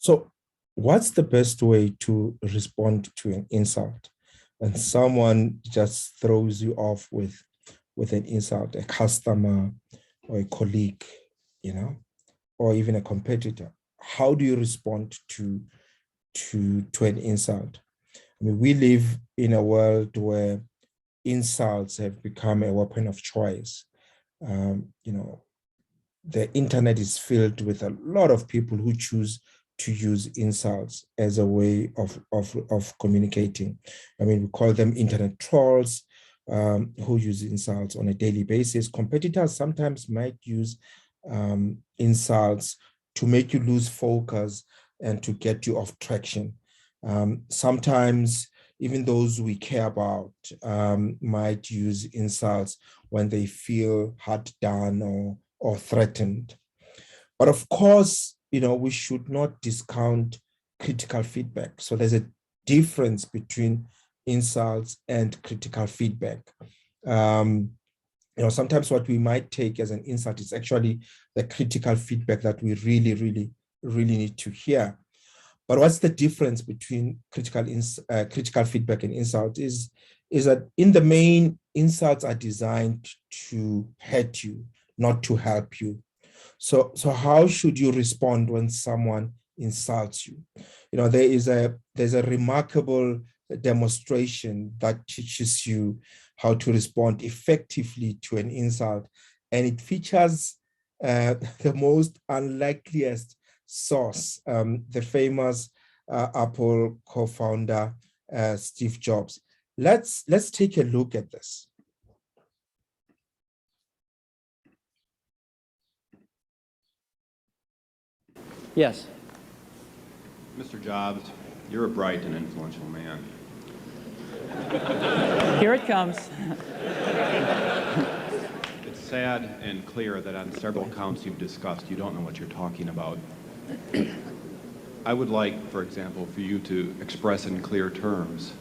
So, what's the best way to respond to an insult? When someone just throws you off with an insult, a customer or a colleague, you know, or even a competitor, how do you respond to an insult? I mean, we live in a world where insults have become a weapon of choice. You know, the internet is filled with a lot of people who choose to use insults as a way of communicating. I mean, we call them internet trolls who use insults on a daily basis. Competitors sometimes might use insults to make you lose focus and to get you off traction. Sometimes even those we care about might use insults when they feel hard done or threatened. But of course, we should not discount critical feedback. So there's a difference between insults and critical feedback. Sometimes what we might take as an insult is actually the critical feedback that we really, really, really need to hear. But what's the difference between critical feedback and insult is that in the main, insults are designed to hurt you, not to help you. So how should you respond when someone insults you? There's a remarkable demonstration that teaches you how to respond effectively to an insult, and it features the most unlikeliest source, the famous Apple co-founder Steve Jobs. Let's take a look at this. Yes. Mr. Jobs, you're a bright and influential man. Here it comes. It's sad and clear that on several counts you've discussed, you don't know what you're talking about. I would like, for example, for you to express in clear terms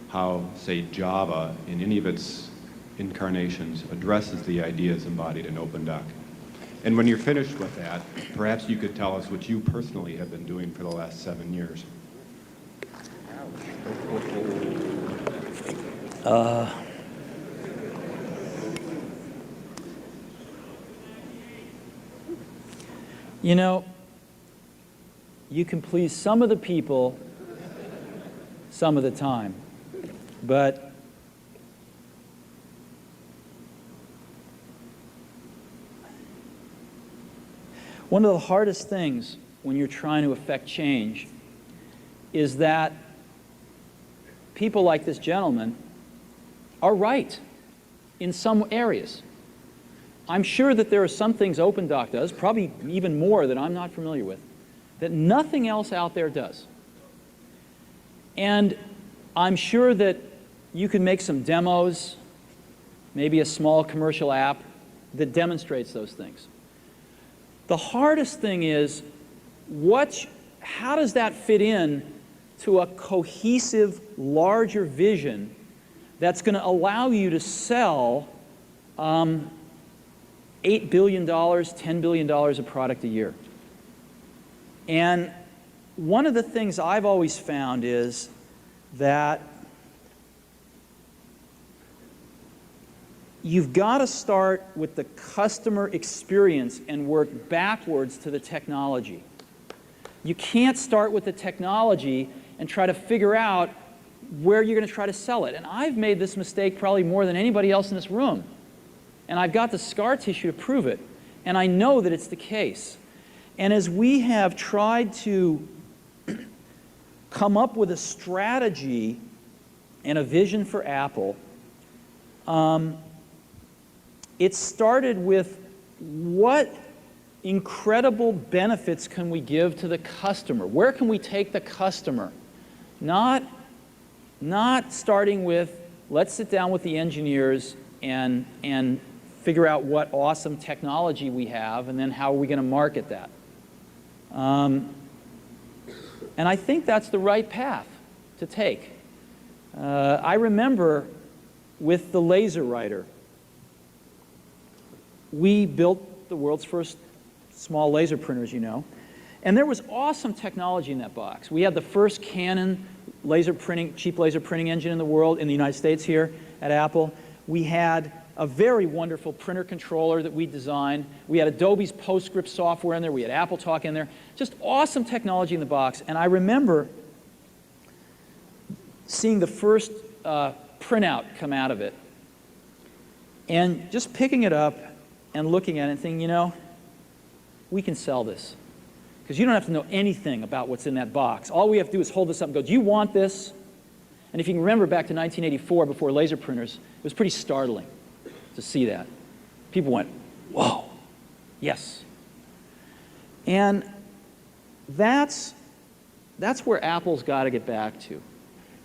how, say, Java, in any of its incarnations, addresses the ideas embodied in OpenDoc. And when you're finished with that, perhaps you could tell us what you personally have been doing for the last 7 years. You can please some of the people some of the time, but one of the hardest things when you're trying to affect change is that people like this gentleman are right in some areas. I'm sure that there are some things OpenDoc does, probably even more that I'm not familiar with, that nothing else out there does. And I'm sure that you can make some demos, maybe a small commercial app that demonstrates those things. The hardest thing is, how does that fit in to a cohesive, larger vision that's going to allow you to sell $8 billion, $10 billion of product a year? And one of the things I've always found is that you've got to start with the customer experience and work backwards to the technology. You can't start with the technology and try to figure out where you're going to try to sell it. And I've made this mistake probably more than anybody else in this room. And I've got the scar tissue to prove it. And I know that it's the case. And as we have tried to come up with a strategy and a vision for Apple, it started with what incredible benefits can we give to the customer? Where can we take the customer? Not starting with, let's sit down with the engineers and figure out what awesome technology we have, and then how are we going to market that? And I think that's the right path to take. I remember with the laser writer, we built the world's first small laser printers, And there was awesome technology in that box. We had the first Canon laser printing, cheap laser printing engine in the world, in the United States here at Apple. We had a very wonderful printer controller that we designed. We had Adobe's PostScript software in there. We had AppleTalk in there. Just awesome technology in the box. And I remember seeing the first printout come out of it and just picking it up and looking at it and thinking, you know, we can sell this. Because you don't have to know anything about what's in that box. All we have to do is hold this up and go, do you want this? And if you can remember back to 1984, before laser printers, it was pretty startling to see that. People went, whoa, yes. And that's where Apple's got to get back to.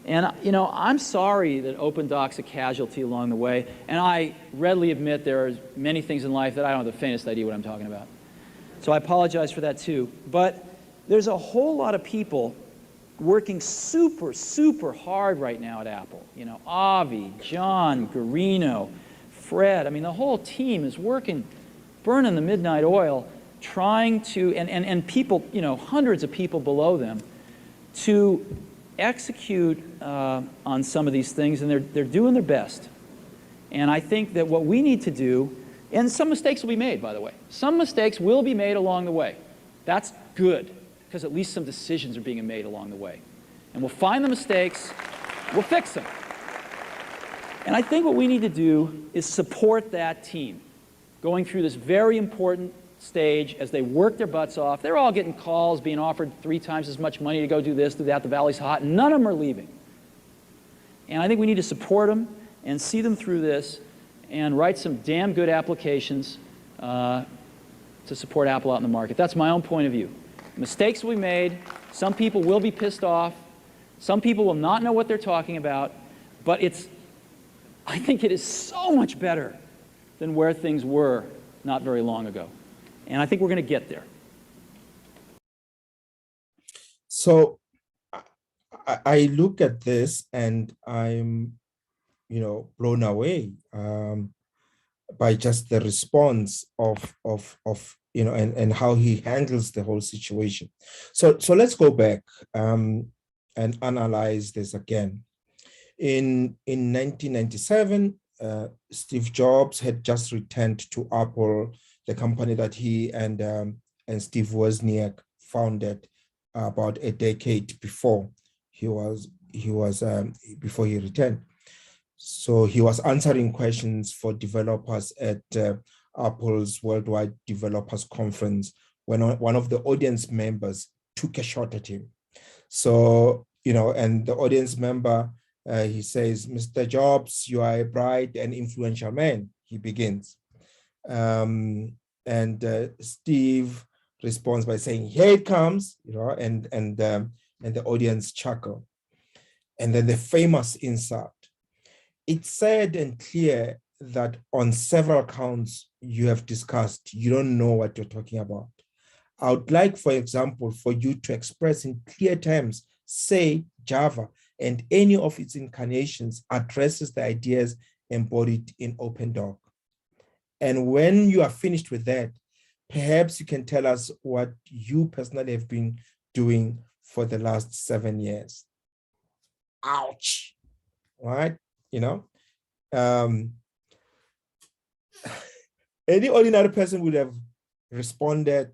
And, you know, I'm sorry that OpenDoc's a casualty along the way. And I readily admit there are many things in life that I don't have the faintest idea what I'm talking about. So I apologize for that too. But there's a whole lot of people working super, super hard right now at Apple. You know, Avi, John, Garino, Fred. I mean, the whole team is working, burning the midnight oil, trying to, and people, you know, hundreds of people below them, to execute on some of these things, and they're doing their best. And I think that what we need to do, and some mistakes will be made, by the way. Some mistakes will be made along the way. That's good, because at least some decisions are being made along the way. And we'll find the mistakes, we'll fix them. And I think what we need to do is support that team going through this very important stage as they work their butts off. They're all getting calls, being offered 3 times as much money to go do this, do that, the valley's hot, and none of them are leaving. And I think we need to support them and see them through this and write some damn good applications to support Apple out in the market. That's my own point of view. Mistakes will be made. Some people will be pissed off. Some people will not know what they're talking about. But I think it is so much better than where things were not very long ago. And I think we're going to get there. So I look at this and I'm, you know, blown away by just the response of you know, and how he handles the whole situation. So let's go back and analyze this again. In 1997, Steve Jobs had just returned to Apple, the company that he and Steve Wozniak founded about a decade before before he returned. So he was answering questions for developers at Apple's Worldwide Developers Conference when one of the audience members took a shot at him. So, you know, and the audience member, he says, "Mr. Jobs, you are a bright and influential man," he begins. And Steve responds by saying, "Here it comes," you know, and the audience chuckle. And then the famous insult. It's said and clear that on several counts you have discussed, you don't know what you're talking about. I would like, for example, for you to express in clear terms, say Java and any of its incarnations addresses the ideas embodied in OpenDoc. And when you are finished with that, perhaps you can tell us what you personally have been doing for the last 7 years. Ouch, right? You know, any ordinary person would have responded,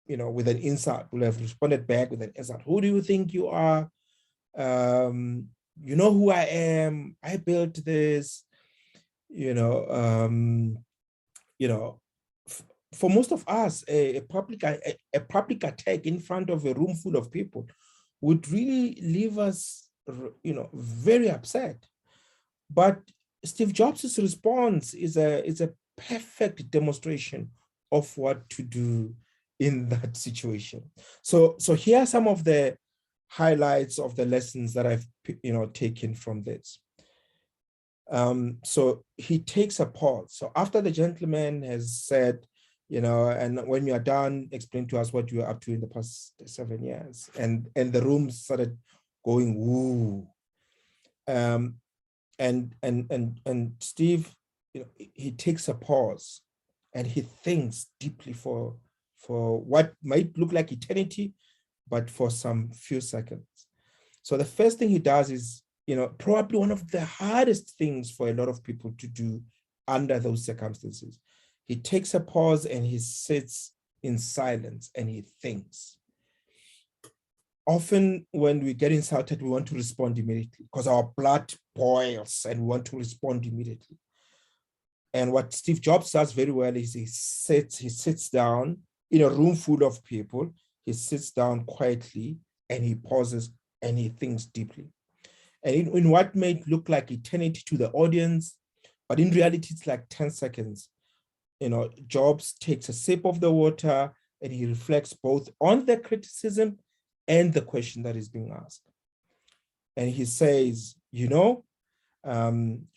you know, with an insult, would have responded back with an insult. Who do you think you are? You know who I am. I built this. You know, for most of us, a public attack in front of a room full of people would really leave us, you know, very upset. But Steve Jobs' response is a perfect demonstration of what to do in that situation. So here are some of the highlights of the lessons that I've, you know, taken from this. So he takes a pause. So after the gentleman has said, you know, and when you are done, explain to us what you are up to in the past 7 years. And the room started going, woo. And Steve, you know, he takes a pause and he thinks deeply for for what might look like eternity, but for some few seconds. So the first thing he does is, probably one of the hardest things for a lot of people to do under those circumstances. He takes a pause and he sits in silence and he thinks. Often when we get insulted, we want to respond immediately because our blood boils and we want to respond immediately. And what Steve Jobs does very well is he sits down in a room full of people. He sits down quietly and he pauses and he thinks deeply. And in what may look like eternity to the audience, but in reality, it's like 10 seconds. Jobs takes a sip of the water and he reflects both on the criticism and the question that is being asked. And he says, you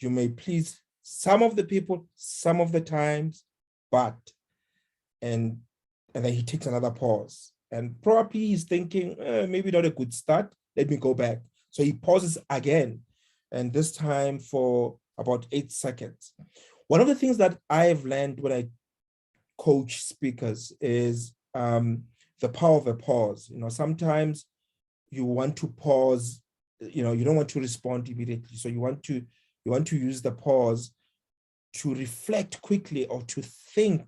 may please some of the people, some of the times, but, and then he takes another pause. And probably he's thinking, maybe not a good start. Let me go back. So he pauses again, and this time for about 8 seconds. One of the things that I've learned when I coach speakers is the power of a pause. Sometimes you want to pause, you don't want to respond immediately. So you want to use the pause to reflect quickly or to think,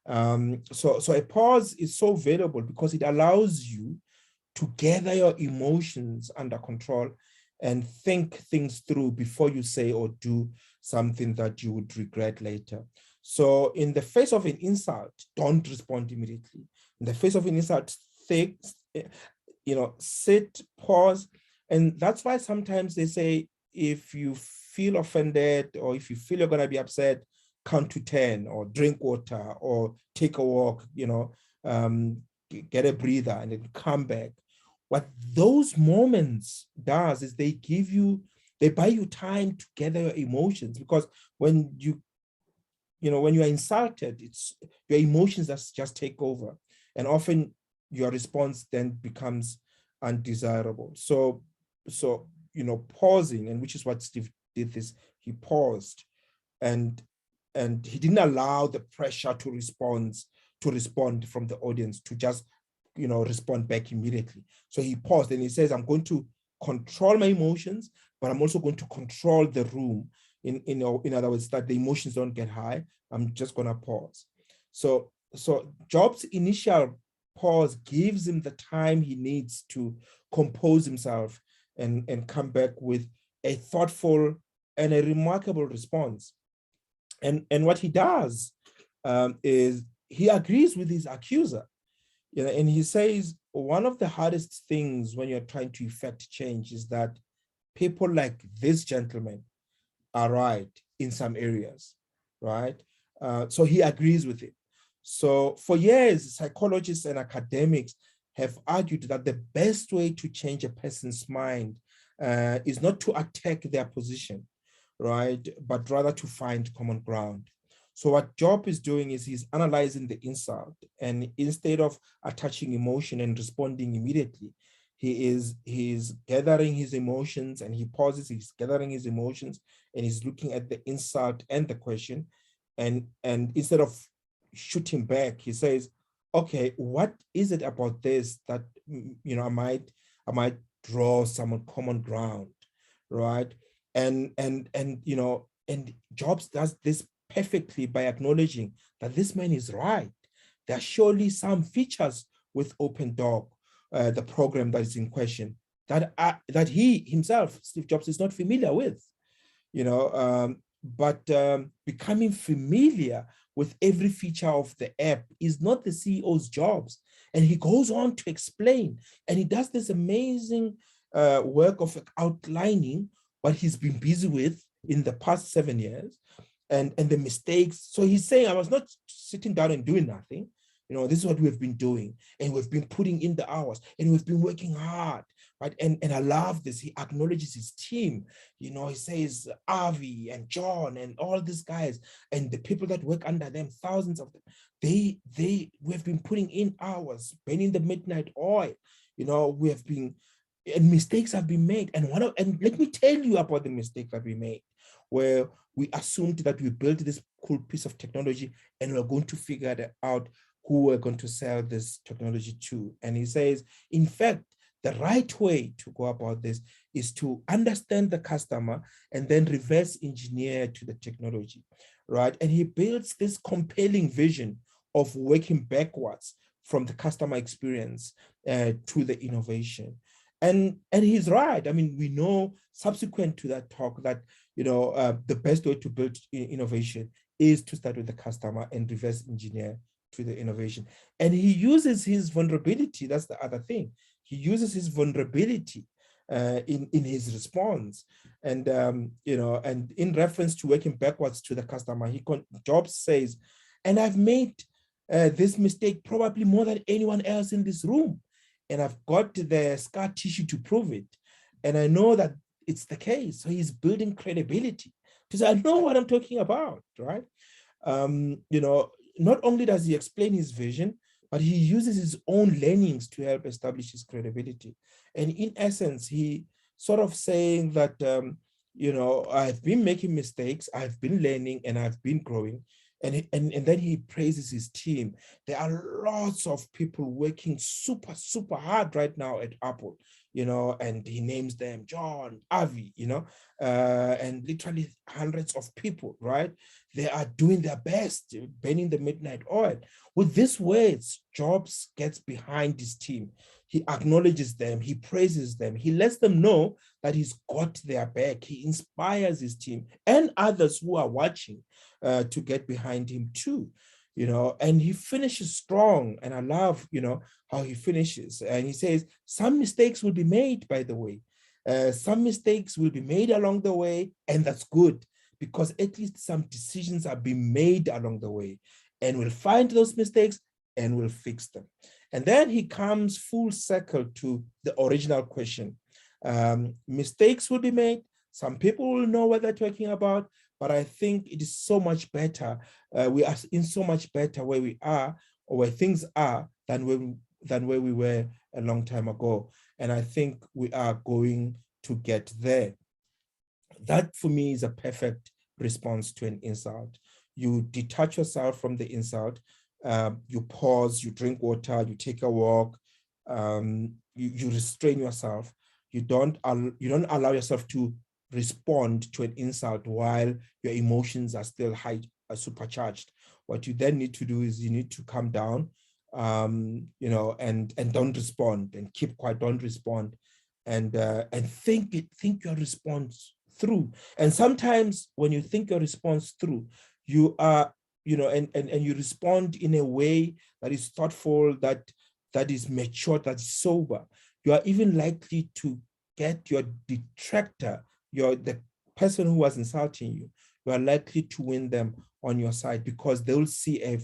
So a pause is so valuable because it allows you to gather your emotions under control and think things through before you say or do something that you would regret later. So in the face of an insult, don't respond immediately. In the face of an insult, think, sit, pause. And that's why sometimes they say, if you feel offended or if you feel you're going to be upset, count to 10 or drink water or take a walk, get a breather and then come back. What those moments does is they buy you time to gather your emotions, because when when you are insulted, it's your emotions that just take over, and often your response then becomes undesirable. So pausing, and which is what Steve did this, he paused and he didn't allow the pressure to respond from the audience to just respond back immediately. So he paused and he says, I'm going to control my emotions, but I'm also going to control the room. In other words, that the emotions don't get high. I'm just going to pause. So Jobs' initial pause gives him the time he needs to compose himself and come back with a thoughtful and a remarkable response. And what he does is he agrees with his accuser. And he says one of the hardest things when you're trying to effect change is that people like this gentleman are right in some areas, right? So he agrees with it. So for years, psychologists and academics have argued that the best way to change a person's mind is not to attack their position, right? But rather to find common ground. So what Job is doing is he's analyzing the insult, and instead of attaching emotion and responding immediately, he's gathering his emotions, and he pauses, he's gathering his emotions, and he's looking at the insult and the question. And instead of shooting back, he says, okay, what is it about this that, I might draw some common ground, right? And Jobs does this perfectly by acknowledging that this man is right. There are surely some features with OpenDog, the program that is in question, that he himself, Steve Jobs, is not familiar with, but becoming familiar with every feature of the app is not the CEO's jobs. And he goes on to explain, and he does this amazing work of outlining what he's been busy with in the past 7 years and the mistakes. So he's saying, I was not sitting down and doing nothing. This is what we've been doing, and we've been putting in the hours, and we've been working hard, right? And I love this. He acknowledges his team. He says Avi and John and all these guys and the people that work under them, thousands of them. We've been putting in hours, burning the midnight oil. We have been, and mistakes have been made. And let me tell you about the mistake that we made, where we assumed that we built this cool piece of technology and we're going to figure it out who we're going to sell this technology to. And he says, in fact, the right way to go about this is to understand the customer and then reverse engineer to the technology, right? And he builds this compelling vision of working backwards from the customer experience to the innovation. And he's right. I mean, we know subsequent to that talk that, the best way to build innovation is to start with the customer and reverse engineer to the innovation. And he uses his vulnerability. That's the other thing. He uses his vulnerability in his response. And, and in reference to working backwards to the customer, Jobs says, and I've made this mistake probably more than anyone else in this room. And I've got the scar tissue to prove it. And I know that it's the case. So he's building credibility because I know what I'm talking about, right? Not only does he explain his vision, but he uses his own learnings to help establish his credibility. And in essence, he sort of saying that, I've been making mistakes, I've been learning, and I've been growing. And then he praises his team. There are lots of people working super, super hard right now at Apple, and he names them John, Avi, and literally hundreds of people, right? They are doing their best, burning the midnight oil. With these words, Jobs gets behind his team. He acknowledges them, he praises them, he lets them know that he's got their back. He inspires his team and others who are watching to get behind him too, and he finishes strong. And I love, how he finishes. And he says, some mistakes will be made, by the way. Some mistakes will be made along the way, and that's good because at least some decisions are being made along the way, and we'll find those mistakes and we'll fix them. And then he comes full circle to the original question. Mistakes will be made. Some people will know what they're talking about, but I think it is so much better. We are in so much better where we are or where things are than where we were a long time ago. And I think we are going to get there. That for me is a perfect response to an insult. You detach yourself from the insult. You pause, you drink water, you take a walk, you restrain yourself. You don't allow yourself to respond to an insult while your emotions are still supercharged. What you then need to do is you need to calm down, and don't respond, and keep quiet, don't respond, and think your response through. And sometimes when you think your response through, you are, and you respond in a way that is thoughtful, that is mature, that is sober, you are even likely to get your detractor, the person who was insulting you, you are likely to win them on your side because they will see a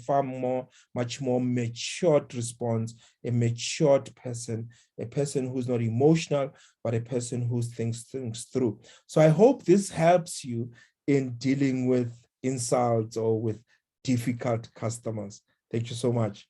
much more matured response, a matured person, a person who's not emotional, but a person who thinks things through. So I hope this helps you in dealing with insults or with difficult customers. Thank you so much.